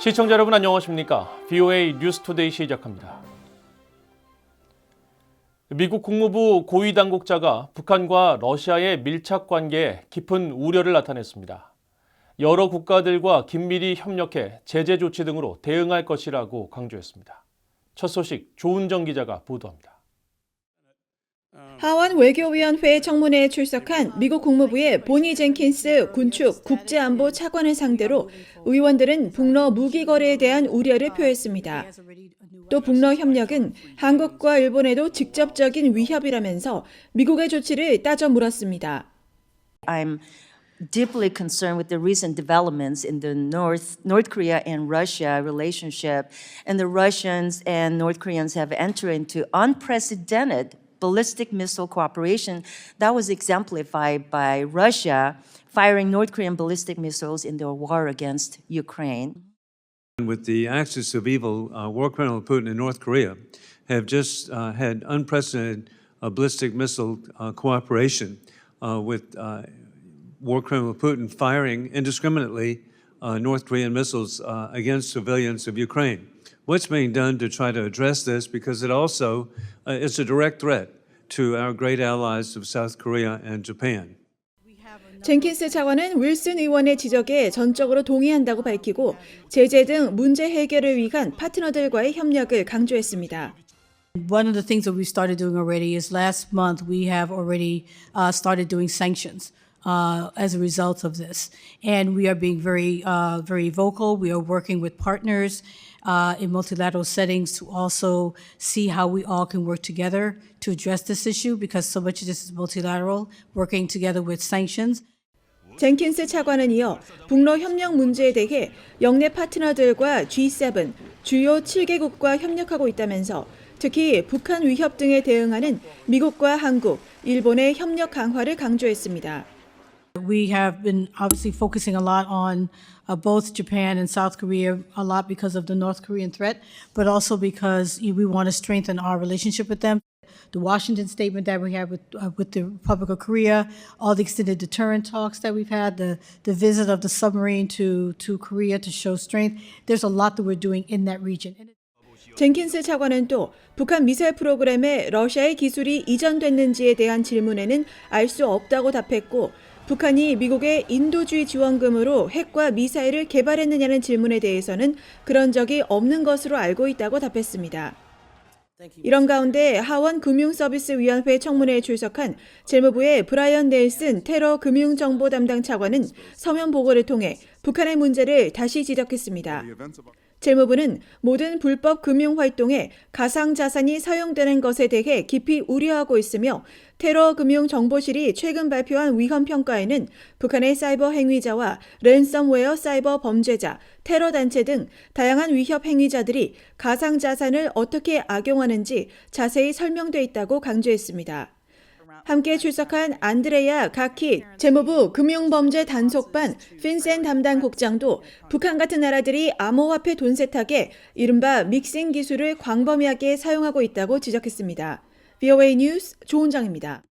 시청자 여러분 안녕하십니까? VOA 뉴스투데이 시작합니다. 미국 국무부 고위 당국자가 북한과 러시아의 밀착 관계에 깊은 우려를 나타냈습니다. 여러 국가들과 긴밀히 협력해 제재 조치 등으로 대응할 것이라고 강조했습니다. 첫 소식 조은정 기자가 보도합니다. 하원 외교위원회 청문회에 출석한 미국 국무부의 보니 젠킨스 군축 국제안보 차관을 상대로 의원들은 북러 무기 거래에 대한 우려를 표했습니다. 또 북러 협력은 한국과 일본에도 직접적인 위협이라면서 미국의 조치를 따져 물었습니다. I'm deeply concerned with the recent developments in the North Korea and Russia relationship, and the Russians and North Koreans have entered into unprecedented ballistic missile cooperation that was exemplified by Russia firing North Korean ballistic missiles in their war against Ukraine. With the axis of evil, war criminal Putin and North Korea have just had unprecedented ballistic missile cooperation with war criminal Putin firing indiscriminately North Korean missiles against civilians of Ukraine. What's being done to try to address this, because it also is a direct threat to our great allies of South Korea and Japan. 젠킨스 차관은 윌슨 의원의 지적에 전적으로 동의한다고 밝히고 제재 등 문제 해결을 위한 파트너들과의 협력을 강조했습니다. One of the things that we started doing already is last month we have already started doing sanctions as a result of this. And we are being very vocal. We are working with partners in multilateral settings to also see how we all can work together to address this issue, because so much of this is multilateral, working together with sanctions. 젠킨스 차관은 이어 북러 협력 문제에 대해 영내 파트너들과 G7, 주요 7개국과 협력하고 있다면서 특히 북한 위협 등에 대응하는 미국과 한국, 일본의 협력 강화를 강조했습니다. We have been obviously focusing a lot on both Japan and South Korea, a lot because of the North Korean threat, but also because we want to strengthen our relationship with them. The Washington statement that we have with the Republic of Korea, all the extended deterrent talks that we've had, the visit of the submarine to Korea to show strength. There's a lot that we're doing in that region. 젠킨스 차관은 또 북한 미사일 프로그램에 러시아의 기술이 이전됐는지에 대한 질문에는 알 수 없다고 답했고, 북한이 미국의 인도주의 지원금으로 핵과 미사일을 개발했느냐는 질문에 대해서는 그런 적이 없는 것으로 알고 있다고 답했습니다. 이런 가운데 하원 금융서비스위원회 청문회에 출석한 재무부의 브라이언 넬슨 테러 금융정보 담당 차관은 서면 보고를 통해 북한의 문제를 다시 지적했습니다. 재무부는 모든 불법 금융활동에 가상자산이 사용되는 것에 대해 깊이 우려하고 있으며 테러 금융정보실이 최근 발표한 위험평가에는 북한의 사이버 행위자와 랜섬웨어 사이버 범죄자, 테러 단체 등 다양한 위협 행위자들이 가상자산을 어떻게 악용하는지 자세히 설명돼 있다고 강조했습니다. 함께 출석한 안드레야 가키 재무부 금융범죄 단속반 핀센 담당 국장도 북한 같은 나라들이 암호화폐 돈 세탁에 이른바 믹싱 기술을 광범위하게 사용하고 있다고 지적했습니다. VOA 뉴스 조은정입니다.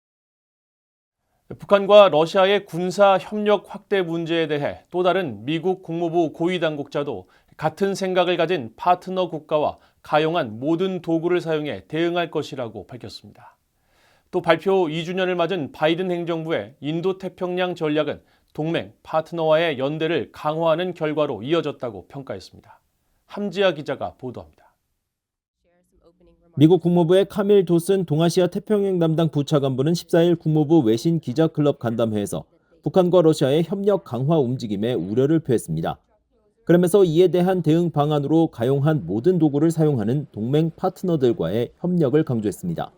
북한과 러시아의 군사협력 확대 문제에 대해 또 다른 미국 국무부 고위 당국자도 같은 생각을 가진 파트너 국가와 가용한 모든 도구를 사용해 대응할 것이라고 밝혔습니다. 또 발표 2주년을 맞은 바이든 행정부의 인도태평양 전략은 동맹, 파트너와의 연대를 강화하는 결과로 이어졌다고 평가했습니다. 함지아 기자가 보도합니다. 미국 국무부의 카밀 도슨 동아시아 태평양 담당 부차관보는 14일 국무부 외신 기자클럽 간담회에서 북한과 러시아의 협력 강화 움직임에 우려를 표했습니다. 그러면서 이에 대한 대응 방안으로 가용한 모든 도구를 사용하는 동맹 파트너들과의 협력을 강조했습니다.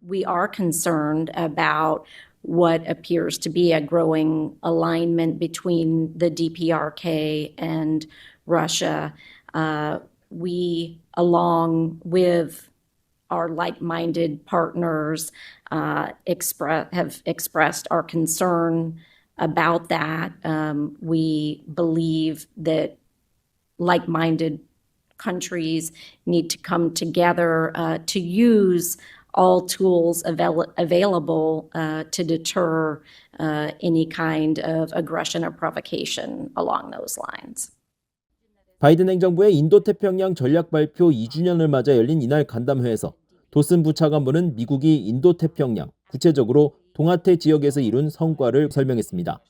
We are concerned about what appears to be a growing alignment between the DPRK and Russia. We, along with our like-minded partners, have expressed our concern about that. We believe that like-minded countries need to come together to use all tools available to deter any kind of aggression or provocation along those lines. 바이든 행정부의 인도태평양 전략 발표 2주년을 맞아 열린 이날 간담회에서 도슨 부차관보는 미국이 인도태평양, 구체적으로 동아태 지역에서 이룬 성과를 설명했습니다.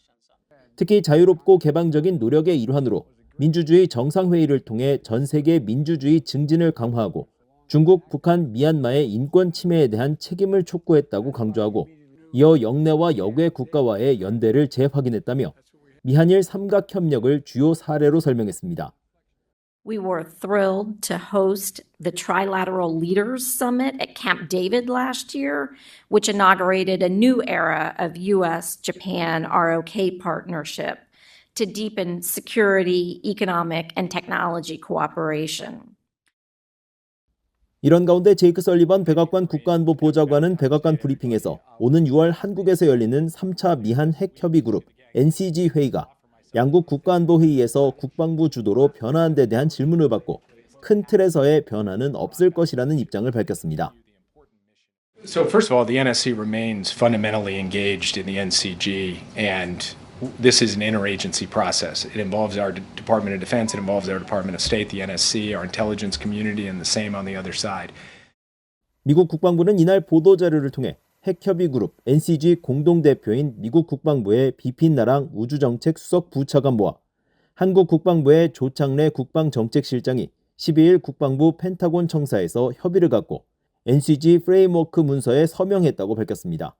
특히 자유롭고 개방적인 노력의 일환으로 민주주의 정상회의를 통해 전 세계 민주주의 증진을 강화하고 중국, 북한, 미얀마의 인권 침해에 대한 책임을 촉구했다고 강조하고 이어 영내와 역외 국가와의 연대를 재확인했다며 미한일 삼각협력을 주요 사례로 설명했습니다. We were thrilled to host the Trilateral Leaders Summit at Camp David last year, which inaugurated a new era of U.S.-Japan ROK partnership to deepen security, economic, and technology cooperation. 이런 가운데 제이크 설리번 백악관 국가안보보좌관은 백악관 브리핑에서 오는 6월 한국에서 열리는 3차 미한 핵협의그룹 NCG 회의가 양국 국가안보회의에서 국방부 주도로 변화한 데 대한 질문을 받고 큰 틀에서의 변화는 없을 것이라는 입장을 밝혔습니다. So first of all, the NSC remains fundamentally engaged in the NCG, and this is an interagency process. It involves our Department of Defense, it involves our Department of State, the NSC, our intelligence community, and the same on the other side. 미국 국방부는 이날 보도자료를 통해 핵협의그룹 NCG 공동대표인 미국 국방부의 비핀 나랑 우주정책 수석 부차관보와 한국 국방부의 조창래 국방정책실장이 12일 국방부 펜타곤 청사에서 협의를 갖고 NCG 프레임워크 문서에 서명했다고 밝혔습니다.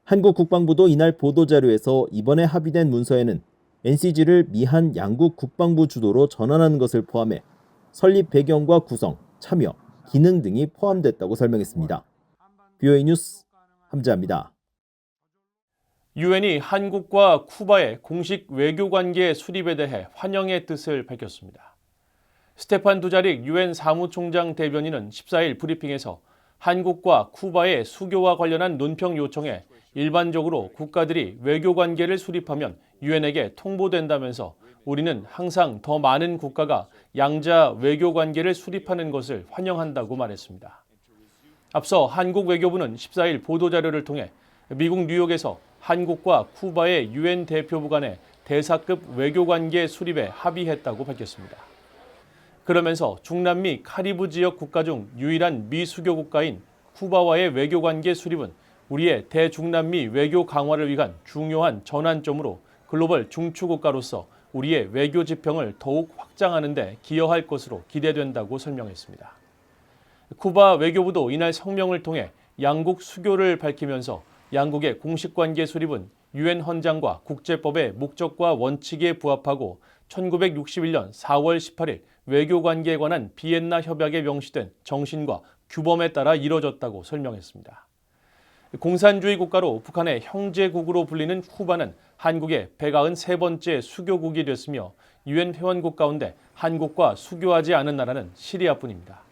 한국 국방부도 이날 보도자료에서 이번에 합의된 문서에는 NCG를 미한 양국 국방부 주도로 전환하는 것을 포함해 설립 배경과 구성, 참여, 기능 등이 포함됐다고 설명했습니다. VOA 뉴스 함재합니다. 유엔이 한국과 쿠바의 공식 외교관계 수립에 대해 환영의 뜻을 밝혔습니다. 스테판 두자릭 유엔 사무총장 대변인은 14일 브리핑에서 한국과 쿠바의 수교와 관련한 논평 요청에 일반적으로 국가들이 외교관계를 수립하면 유엔에게 통보된다면서 우리는 항상 더 많은 국가가 양자 외교관계를 수립하는 것을 환영한다고 말했습니다. 앞서 한국 외교부는 14일 보도자료를 통해 미국 뉴욕에서 한국과 쿠바의 유엔 대표부 간의 대사급 외교관계 수립에 합의했다고 밝혔습니다. 그러면서 중남미 카리브 지역 국가 중 유일한 미수교 국가인 쿠바와의 외교관계 수립은 우리의 대중남미 외교 강화를 위한 중요한 전환점으로 글로벌 중추국가로서 우리의 외교 지평을 더욱 확장하는 데 기여할 것으로 기대된다고 설명했습니다. 쿠바 외교부도 이날 성명을 통해 양국 수교를 밝히면서 양국의 공식관계 수립은 유엔 헌장과 국제법의 목적과 원칙에 부합하고 1961년 4월 18일 외교관계에 관한 비엔나 협약에 명시된 정신과 규범에 따라 이뤄졌다고 설명했습니다. 공산주의 국가로 북한의 형제국으로 불리는 쿠바는 한국의 193번째 수교국이 됐으며 유엔 회원국 가운데 한국과 수교하지 않은 나라는 시리아뿐입니다.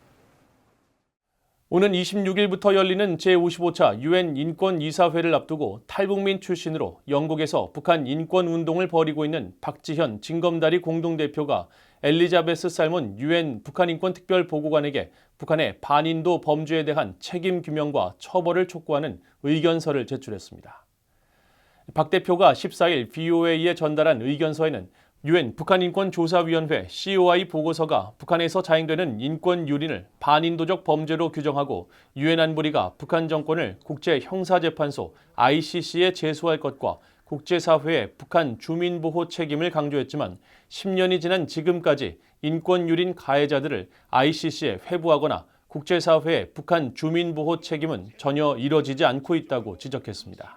오는 26일부터 열리는 제55차 유엔 인권이사회를 앞두고 탈북민 출신으로 영국에서 북한 인권운동을 벌이고 있는 박지현 징검다리 공동대표가 엘리자베스 살몬 유엔 북한인권특별보고관에게 북한의 반인도 범죄에 대한 책임 규명과 처벌을 촉구하는 의견서를 제출했습니다. 박 대표가 14일 VOA에 전달한 의견서에는 유엔 북한인권조사위원회 COI 보고서가 북한에서 자행되는 인권유린을 반인도적 범죄로 규정하고 유엔 안보리가 북한 정권을 국제형사재판소 ICC에 제소할 것과 국제사회의 북한 주민보호 책임을 강조했지만 10년이 지난 지금까지 인권유린 가해자들을 ICC에 회부하거나 국제사회의 북한 주민보호 책임은 전혀 이뤄지지 않고 있다고 지적했습니다.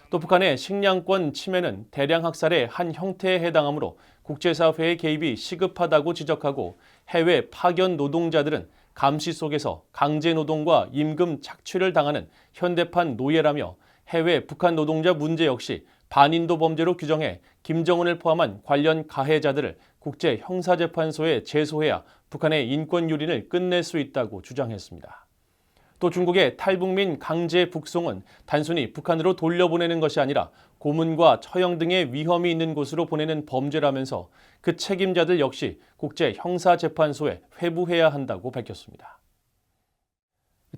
또 북한의 식량권 침해는 대량 학살의 한 형태에 해당하므로 국제사회의 개입이 시급하다고 지적하고 해외 파견 노동자들은 감시 속에서 강제노동과 임금 착취를 당하는 현대판 노예라며 해외 북한 노동자 문제 역시 반인도 범죄로 규정해 김정은을 포함한 관련 가해자들을 국제형사재판소에 제소해야 북한의 인권유린을 끝낼 수 있다고 주장했습니다. 또 중국의 탈북민 강제 북송은 단순히 북한으로 돌려보내는 것이 아니라 고문과 처형 등의 위험이 있는 곳으로 보내는 범죄라면서 그 책임자들 역시 국제형사재판소에 회부해야 한다고 밝혔습니다.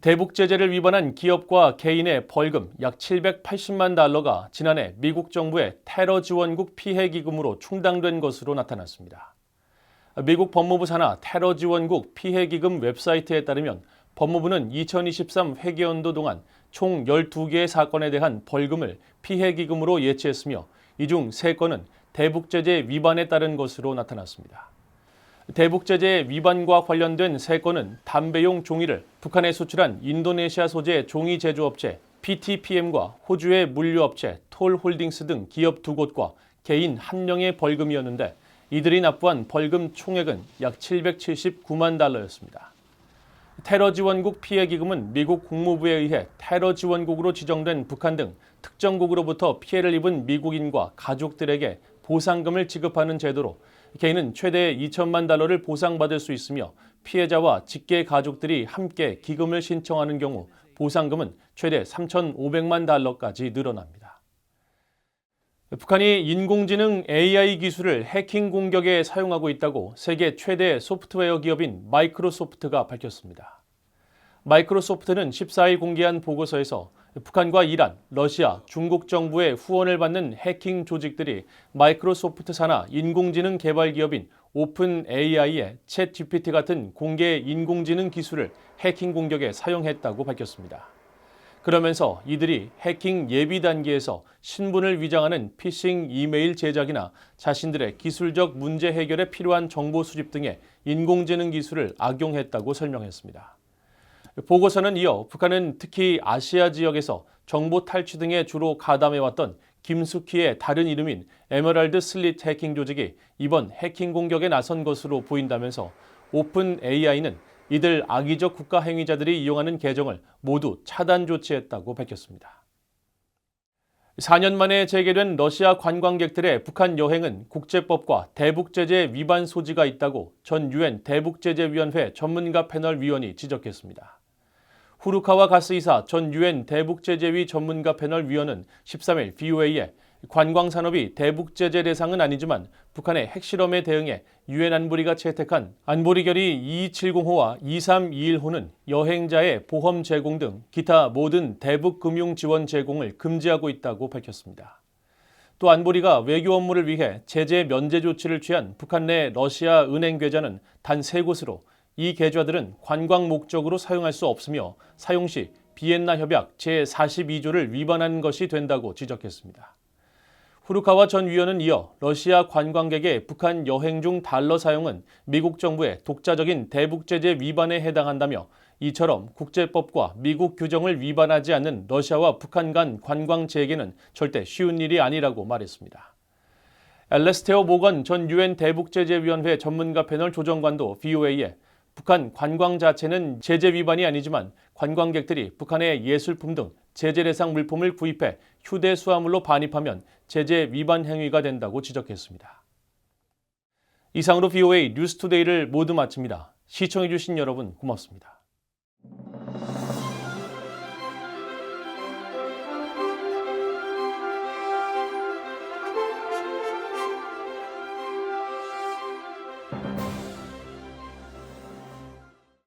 대북제재를 위반한 기업과 개인의 벌금 약 780만 달러가 지난해 미국 정부의 테러지원국 피해기금으로 충당된 것으로 나타났습니다. 미국 법무부 산하 테러지원국 피해기금 웹사이트에 따르면 법무부는 2023 회계연도 동안 총 12개의 사건에 대한 벌금을 피해기금으로 예치했으며 이 중 3건은 대북제재 위반에 따른 것으로 나타났습니다. 대북제재 위반과 관련된 3건은 담배용 종이를 북한에 수출한 인도네시아 소재 종이 제조업체 PTPM과 호주의 물류업체 톨홀딩스 등 기업 2곳과 개인 1명의 벌금이었는데 이들이 납부한 벌금 총액은 약 779만 달러였습니다. 테러지원국 피해기금은 미국 국무부에 의해 테러지원국으로 지정된 북한 등 특정국으로부터 피해를 입은 미국인과 가족들에게 보상금을 지급하는 제도로 개인은 최대 2천만 달러를 보상받을 수 있으며 피해자와 직계 가족들이 함께 기금을 신청하는 경우 보상금은 최대 3,500만 달러까지 늘어납니다. 북한이 인공지능 AI 기술을 해킹 공격에 사용하고 있다고 세계 최대 소프트웨어 기업인 마이크로소프트가 밝혔습니다. 마이크로소프트는 14일 공개한 보고서에서 북한과 이란, 러시아, 중국 정부의 후원을 받는 해킹 조직들이 마이크로소프트 산하 인공지능 개발 기업인 오픈 AI의 챗 GPT 같은 공개 인공지능 기술을 해킹 공격에 사용했다고 밝혔습니다. 그러면서 이들이 해킹 예비 단계에서 신분을 위장하는 피싱 이메일 제작이나 자신들의 기술적 문제 해결에 필요한 정보 수집 등의 인공지능 기술을 악용했다고 설명했습니다. 보고서는 이어 북한은 특히 아시아 지역에서 정보 탈취 등에 주로 가담해왔던 김숙희의 다른 이름인 에메랄드 슬릿 해킹 조직이 이번 해킹 공격에 나선 것으로 보인다면서 오픈 AI는 이들 악의적 국가 행위자들이 이용하는 계정을 모두 차단 조치했다고 밝혔습니다. 4년 만에 재개된 러시아 관광객들의 북한 여행은 국제법과 대북제재 위반 소지가 있다고 전 유엔 대북제재위원회 전문가 패널 위원이 지적했습니다. 후르카와 가스이사 전 유엔 대북제재위 전문가 패널 위원은 13일 VOA에 관광산업이 대북제재 대상은 아니지만 북한의 핵실험에 대응해 유엔 안보리가 채택한 안보리 결의 2270호와 2321호는 여행자의 보험 제공 등 기타 모든 대북 금융 지원 제공을 금지하고 있다고 밝혔습니다. 또 안보리가 외교 업무를 위해 제재 면제 조치를 취한 북한 내 러시아 은행 계좌는 단 3곳으로 이 계좌들은 관광 목적으로 사용할 수 없으며 사용 시 비엔나 협약 제42조를 위반한 것이 된다고 지적했습니다. 후르카와 전 위원은 이어 러시아 관광객의 북한 여행 중 달러 사용은 미국 정부의 독자적인 대북제재 위반에 해당한다며 이처럼 국제법과 미국 규정을 위반하지 않는 러시아와 북한 간 관광 재개는 절대 쉬운 일이 아니라고 말했습니다. 엘레스테어 모건 전 유엔 대북제재위원회 전문가 패널 조정관도 VOA에 북한 관광 자체는 제재 위반이 아니지만 관광객들이 북한의 예술품 등 제재 대상 물품을 구입해 휴대 수화물로 반입하면 제재 위반 행위가 된다고 지적했습니다. 이상으로 VOA 뉴스투데이를 모두 마칩니다. 시청해주신 여러분 고맙습니다.